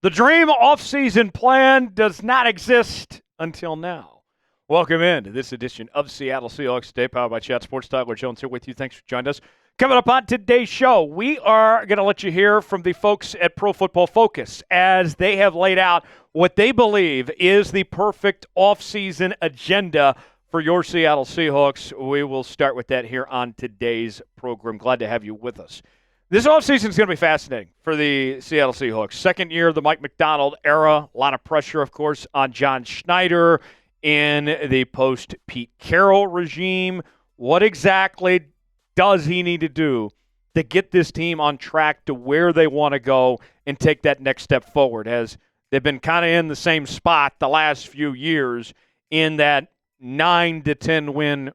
The dream off-season plan does not exist until now. Welcome in to this edition of Seattle Seahawks Today, powered by Chat Sports. Tyler Jones here with you. Thanks for joining us. Coming up on today's show, we are going to let you hear from the folks at Pro Football Focus as they have laid out what they believe is the perfect off-season agenda for your Seattle Seahawks. We will start with that here on today's program. Glad to have you with us. This offseason is going to be fascinating for the Seattle Seahawks. Second year of the Mike Macdonald era. A lot of pressure, of course, on John Schneider in the post-Pete Carroll regime. What exactly does he need to do to get this team on track to where they want to go and take that next step forward? As they've been kind of in the same spot the last few years in that 9 to 10 win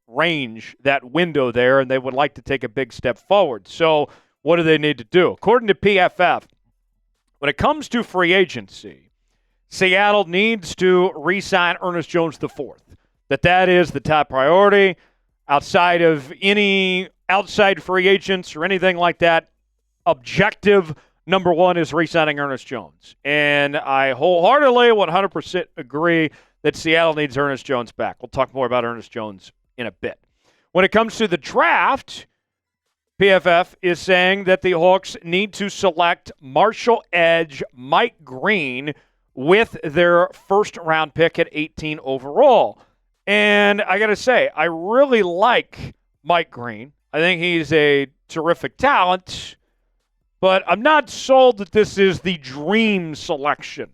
range, that window there, and they would like to take a big step forward. So what do they need to do? According to PFF, when it comes to free agency, Seattle needs to re-sign Ernest Jones IV. That is the top priority. Outside of any outside free agents or anything like that, objective number one is re-signing Ernest Jones. And I wholeheartedly 100% agree that Seattle needs Ernest Jones back. We'll talk more about Ernest Jones in a bit. When it comes to the draft, PFF is saying that the Hawks need to select Marshall edge Mike Green with their first-round pick at 18 overall. And I got to say, I really like Mike Green. I think he's a terrific talent, but I'm not sold that this is the dream selection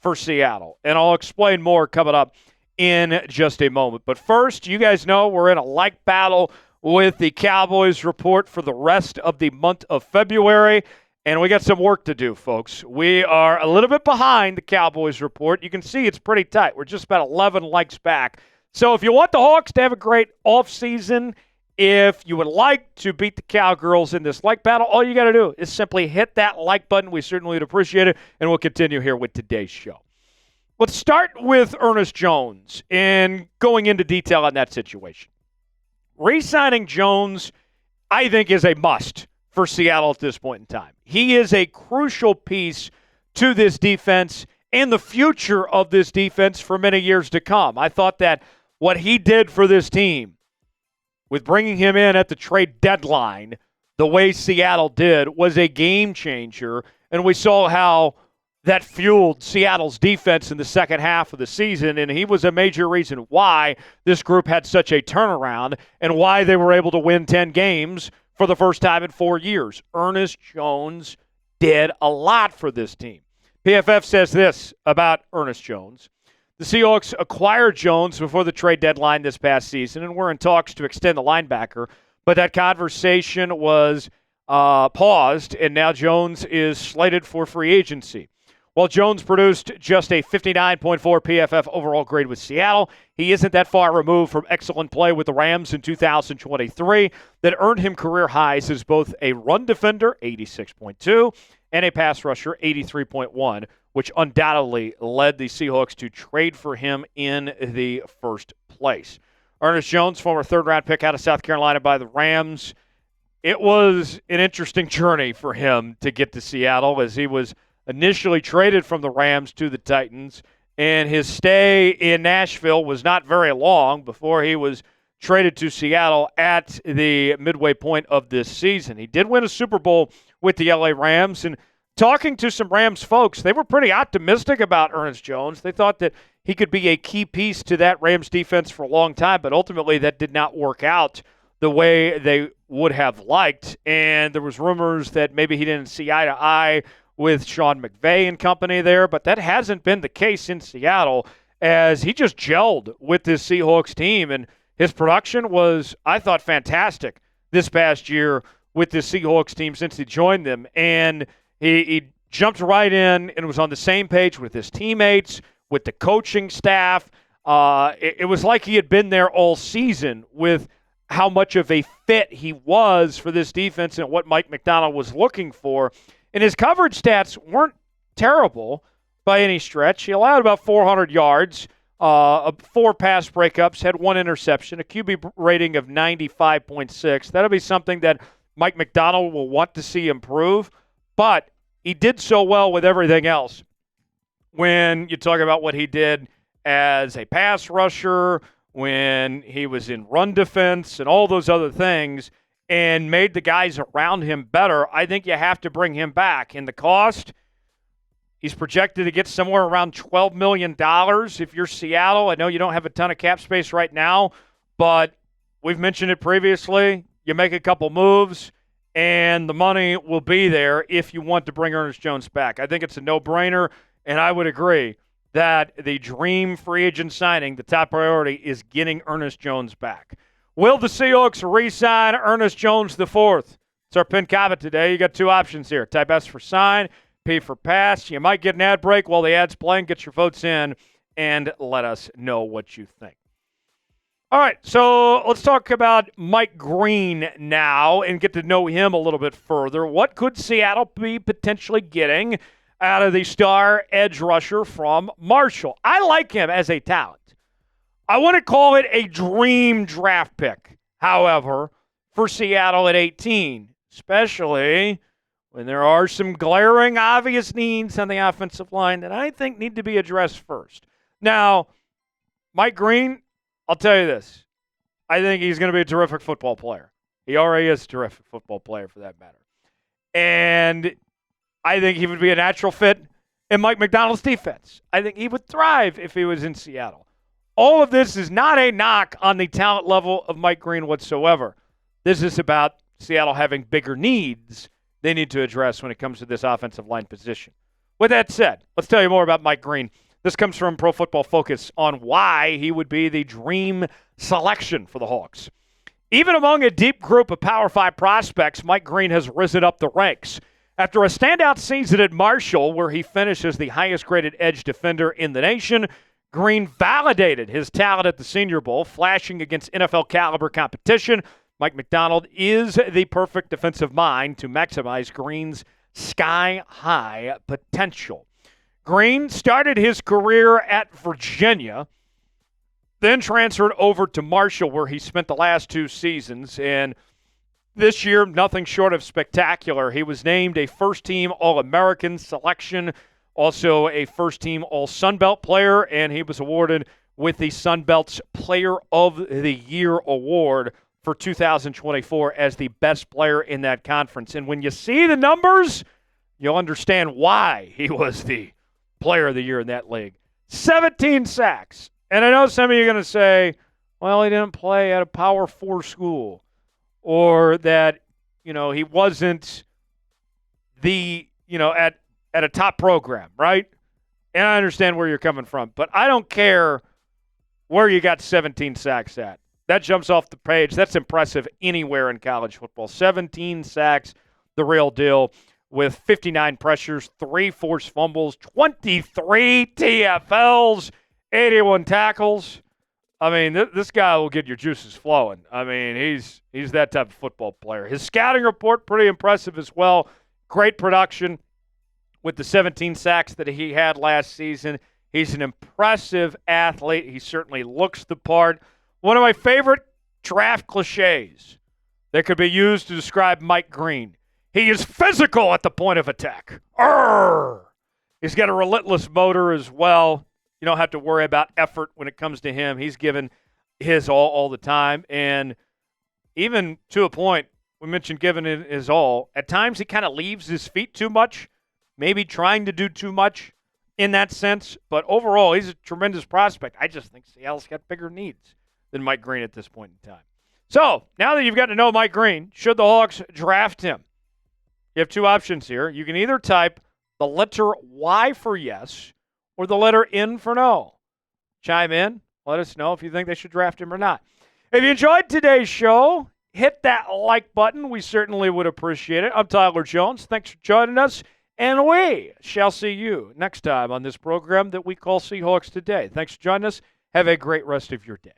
for Seattle. And I'll explain more coming up in just a moment. But first, you guys know we're in a like battle with the Cowboys report for the rest of the month of February, and we got some work to do, folks. We are a little bit behind the Cowboys report. You can see it's pretty tight. We're just about 11 likes back. So if you want the Hawks to have a great offseason, if you would like to beat the Cowgirls in this like battle, all you got to do is simply hit that like button. We certainly would appreciate it, and we'll continue here with today's show. Let's start with Ernest Jones and going into detail on that situation. Re-signing Jones, I think, is a must for Seattle at this point in time. He is a crucial piece to this defense and the future of this defense for many years to come. I thought that what he did for this team with bringing him in at the trade deadline the way Seattle did was a game changer, and we saw how that fueled Seattle's defense in the second half of the season, and he was a major reason why this group had such a turnaround and why they were able to win 10 games for the first time in 4 years. Ernest Jones did a lot for this team. PFF says this about Ernest Jones. The Seahawks acquired Jones before the trade deadline this past season, and we're in talks to extend the linebacker, but that conversation was paused, and now Jones is slated for free agency. While Jones produced just a 59.4 PFF overall grade with Seattle, he isn't that far removed from excellent play with the Rams in 2023 that earned him career highs as both a run defender, 86.2, and a pass rusher, 83.1, which undoubtedly led the Seahawks to trade for him in the first place. Ernest Jones, former third-round pick out of South Carolina by the Rams. It was an interesting journey for him to get to Seattle as he was initially traded from the Rams to the Titans, and his stay in Nashville was not very long before he was traded to Seattle at the midway point of this season. He did win a Super Bowl with the LA Rams, and talking to some Rams folks, they were pretty optimistic about Ernest Jones. They thought that he could be a key piece to that Rams defense for a long time, but ultimately that did not work out the way they would have liked, and there was rumors that maybe he didn't see eye to eye with Sean McVay and company there, but that hasn't been the case in Seattle as he just gelled with this Seahawks team, and his production was, I thought, fantastic this past year with this Seahawks team since he joined them, and he jumped right in and was on the same page with his teammates, with the coaching staff. It was like he had been there all season with how much of a fit he was for this defense and what Mike Macdonald was looking for. And his coverage stats weren't terrible by any stretch. He allowed about 400 yards, 4 pass breakups, had 1 interception, a QB rating of 95.6. That'll be something that Mike Macdonald will want to see improve. But he did so well with everything else. When you talk about what he did as a pass rusher, when he was in run defense and all those other things, and made the guys around him better, I think you have to bring him back. And the cost, he's projected to get somewhere around $12 million if you're Seattle. I know you don't have a ton of cap space right now, but we've mentioned it previously. You make a couple moves, and the money will be there if you want to bring Ernest Jones back. I think it's a no-brainer, and I would agree that the dream free agent signing, the top priority, is getting Ernest Jones back. Will the Seahawks re-sign Ernest Jones IV? It's our pinned comment today. You got two options here. Type S for sign, P for pass. You might get an ad break while the ad's playing. Get your votes in and let us know what you think. All right, so let's talk about Mike Green now and get to know him a little bit further. What could Seattle be potentially getting out of the star edge rusher from Marshall? I like him as a talent. I wouldn't call it a dream draft pick, however, for Seattle at 18, especially when there are some glaring, obvious needs on the offensive line that I think need to be addressed first. Now, Mike Green, I'll tell you this. I think he's going to be a terrific football player. He already is a terrific football player, for that matter. And I think he would be a natural fit in Mike Macdonald's defense. I think he would thrive if he was in Seattle. All of this is not a knock on the talent level of Mike Green whatsoever. This is about Seattle having bigger needs they need to address when it comes to this offensive line position. With that said, let's tell you more about Mike Green. This comes from Pro Football Focus on why he would be the dream selection for the Hawks. Even among a deep group of Power 5 prospects, Mike Green has risen up the ranks. After a standout season at Marshall, where he finished as the highest-graded edge defender in the nation, Green validated his talent at the Senior Bowl, flashing against NFL-caliber competition. Mike Macdonald is the perfect defensive mind to maximize Green's sky-high potential. Green started his career at Virginia, then transferred over to Marshall, where he spent the last 2 seasons. And this year, nothing short of spectacular. He was named a first-team All-American selection, also a first-team All-Sun Belt player, and he was awarded with the Sun Belt's Player of the Year award for 2024 as the best player in that conference. And when you see the numbers, you'll understand why he was the Player of the Year in that league. 17 sacks. And I know some of you are going to say, well, he didn't play at a Power 4 school, or that, he wasn't at a top program, right? And I understand where you're coming from, but I don't care where you got 17 sacks at. That jumps off the page. That's impressive anywhere in college football. 17 sacks, the real deal, with 59 pressures, 3 forced fumbles, 23 TFLs, 81 tackles. I mean, this guy will get your juices flowing. I mean, he's that type of football player. His scouting report, pretty impressive as well. Great production with the 17 sacks that he had last season. He's an impressive athlete. He certainly looks the part. One of my favorite draft cliches that could be used to describe Mike Green. He is physical at the point of attack. Arrgh! He's got a relentless motor as well. You don't have to worry about effort when it comes to him. He's given his all the time. And even to a point, we mentioned giving it his all. At times, he kind of leaves his feet too much, maybe trying to do too much in that sense. But overall, he's a tremendous prospect. I just think Seattle's got bigger needs than Mike Green at this point in time. So, now that you've got to know Mike Green, should the Hawks draft him? You have 2 options here. You can either type the letter Y for yes or the letter N for no. Chime in. Let us know if you think they should draft him or not. If you enjoyed today's show, hit that like button. We certainly would appreciate it. I'm Tyler Jones. Thanks for joining us, and we shall see you next time on this program that we call Seahawks Today. Thanks for joining us. Have a great rest of your day.